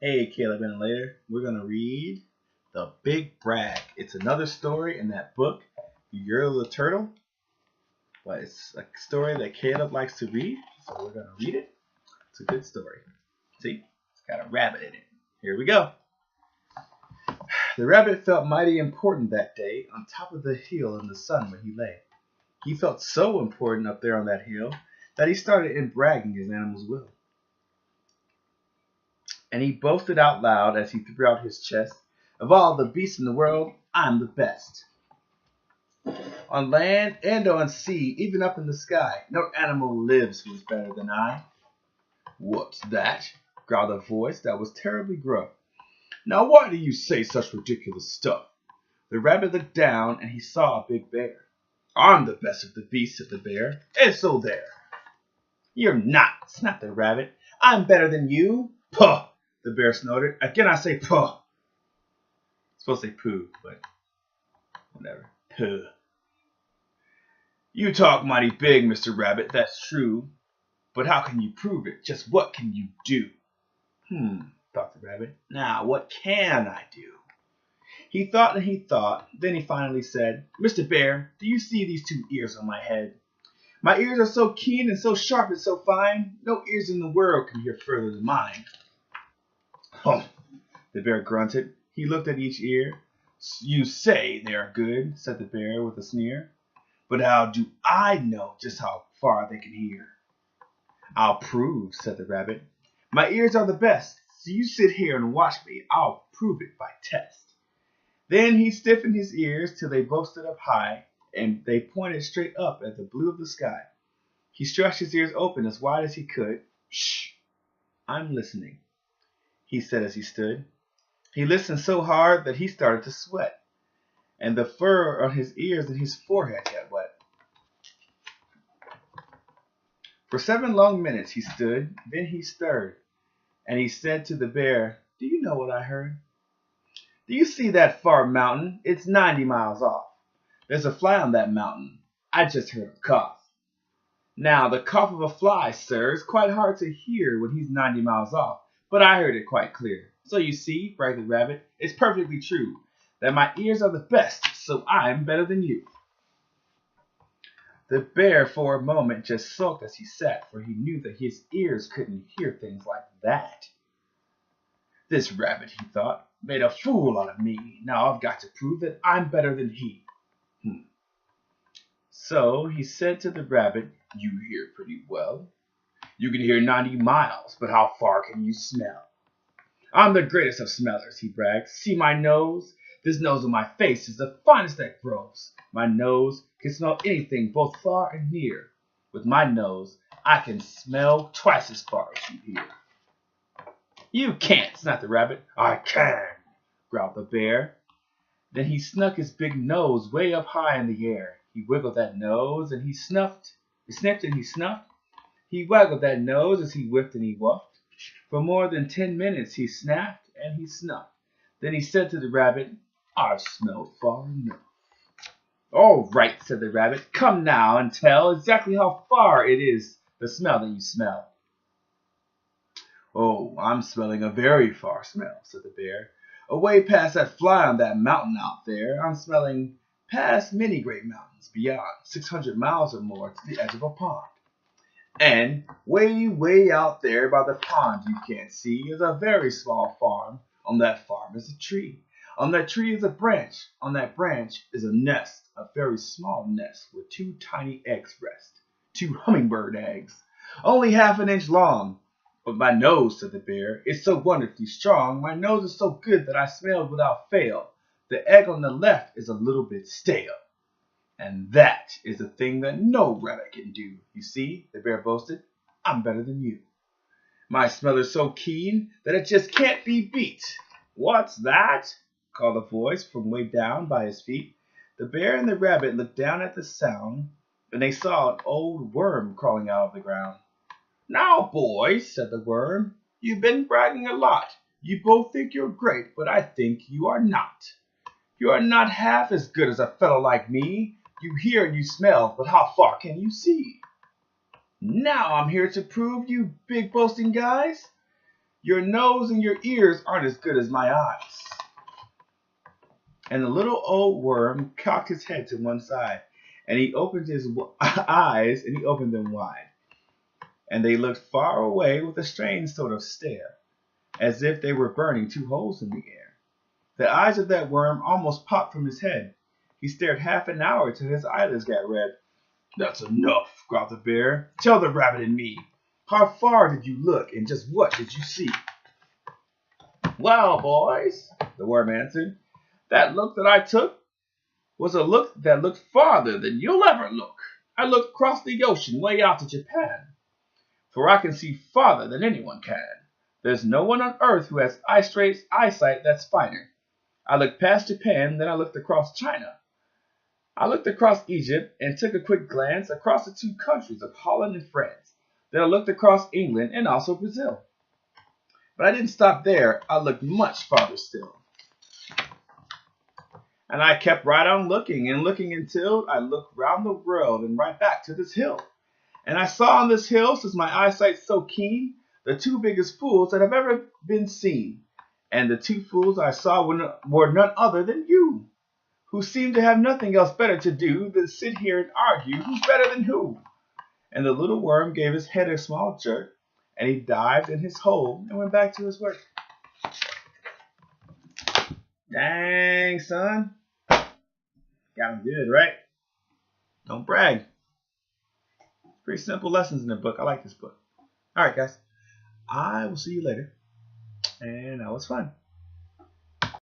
Hey, Caleb and later, we're going to read The Big Brag. It's another story in that book, You're the Turtle, but it's a story that Caleb likes to read, so we're going to read it. It's a good story. See, it's got a rabbit in it. Here we go. The rabbit felt mighty important that day on top of the hill in the sun where he lay. He felt so important up there on that hill that he started in bragging his animal's will. And he boasted out loud as he threw out his chest, "Of all the beasts in the world, I'm the best. On land and on sea, even up in the sky, no animal lives who is better than I." "What's that?" growled a voice that was terribly gruff. "Now why do you say such ridiculous stuff?" The rabbit looked down and he saw a big bear. "I'm the best of the beasts," said the bear, "and so there." "You're not," snapped the rabbit. "I'm better than you." "Puh!" the bear snorted. "Again I say puh." It's supposed to say poo, but whatever. Puh. "You talk mighty big, Mr. Rabbit, that's true. But how can you prove it? Just what can you do?" Thought the rabbit. "Now, what can I do?" He thought and he thought. Then he finally said, "Mr. Bear, do you see these two ears on my head? My ears are so keen and so sharp and so fine, no ears in the world can hear further than mine." "Humph!" the bear grunted. He looked at each ear. "You say they are good," said the bear with a sneer. "But how do I know just how far they can hear?" "I'll prove," said the rabbit. "My ears are the best, so you sit here and watch me. I'll prove it by test." Then he stiffened his ears till they both stood up high, and they pointed straight up at the blue of the sky. He stretched his ears open as wide as he could. "Shh! I'm listening," he said as he stood. He listened so hard that he started to sweat, and the fur on his ears and his forehead got wet. For 7 long minutes he stood, then he stirred, and he said to the bear, "Do you know what I heard? Do you see that far mountain? It's 90 miles off. There's a fly on that mountain. I just heard him cough. Now, the cough of a fly, sir, is quite hard to hear when he's 90 miles off, but I heard it quite clear. So you see," bragged the rabbit, "it's perfectly true that my ears are the best, so I'm better than you." The bear for a moment just sulked as he sat, for he knew that his ears couldn't hear things like that. "This rabbit," he thought, "made a fool out of me. Now I've got to prove that I'm better than he." So he said to the rabbit, "You hear pretty well. You can hear 90 miles, but how far can you smell?" "I'm the greatest of smellers," he bragged. "See my nose? This nose on my face is the finest that grows. My nose can smell anything both far and near. With my nose, I can smell twice as far as you hear." "You can't," snapped the rabbit. "I can," growled the bear. Then he snuck his big nose way up high in the air. He wiggled that nose and he snuffed. He sniffed and he snuffed. He waggled that nose as he whiffed and he wuffed. For more than 10 minutes he snapped and he snuffed. Then he said to the rabbit, "I've smelled far enough." "All right," said the rabbit. "Come now and tell exactly how far it is the smell that you smell." "Oh, I'm smelling a very far smell," said the bear. "Away past that fly on that mountain out there. I'm smelling past many great mountains, beyond 600 miles or more to the edge of a pond. And way, way out there by the pond you can't see is a very small farm. On that farm is a tree. On that tree is a branch. On that branch is a nest, a very small nest where 2 tiny eggs rest. 2 hummingbird eggs, only half an inch long. But my nose," said the bear, "is so wonderfully strong. My nose is so good that I smell without fail. The egg on the left is a little bit stale. And that is the thing that no rabbit can do. You see," the bear boasted, "I'm better than you. My smell is so keen that it just can't be beat." "What's that?" called a voice from way down by his feet. The bear and the rabbit looked down at the sound, and they saw an old worm crawling out of the ground. "Now, boys," said the worm, "you've been bragging a lot. You both think you're great, but I think you are not. You are not half as good as a fellow like me. You hear and you smell, but how far can you see? Now I'm here to prove, you big boasting guys, Your nose and your ears aren't as good as my eyes. And the little old worm cocked his head to one side, and he opened his eyes, and he opened them wide. And they looked far away with a strange sort of stare, as if they were burning two holes in the air. The eyes of that worm almost popped from his head. He stared half an hour till his eyelids got red. "That's enough," growled the bear. "Tell the rabbit and me, how far did you look, and just what did you see?" "Well, boys," the worm answered, "that look that I took was a look that looked farther than you'll ever look. I looked across the ocean way out to Japan, for I can see farther than anyone can. There's no one on earth who has eyesight that's finer. I looked past Japan, then I looked across China. I looked across Egypt and took a quick glance across the two countries of Holland and France. Then I looked across England and also Brazil. But I didn't stop there. I looked much farther still. And I kept right on looking and looking until I looked round the world and right back to this hill. And I saw on this hill, since my eyesight's so keen, the two biggest fools that have ever been seen. And the two fools I saw were none other than you, who seem to have nothing else better to do than sit here and argue who's better than who." And the little worm gave his head a small jerk, and he dived in his hole and went back to his work. Dang, son. Got him good, right? Don't brag. Pretty simple lessons in the book. I like this book. All right, guys. I will see you later. And that was fun.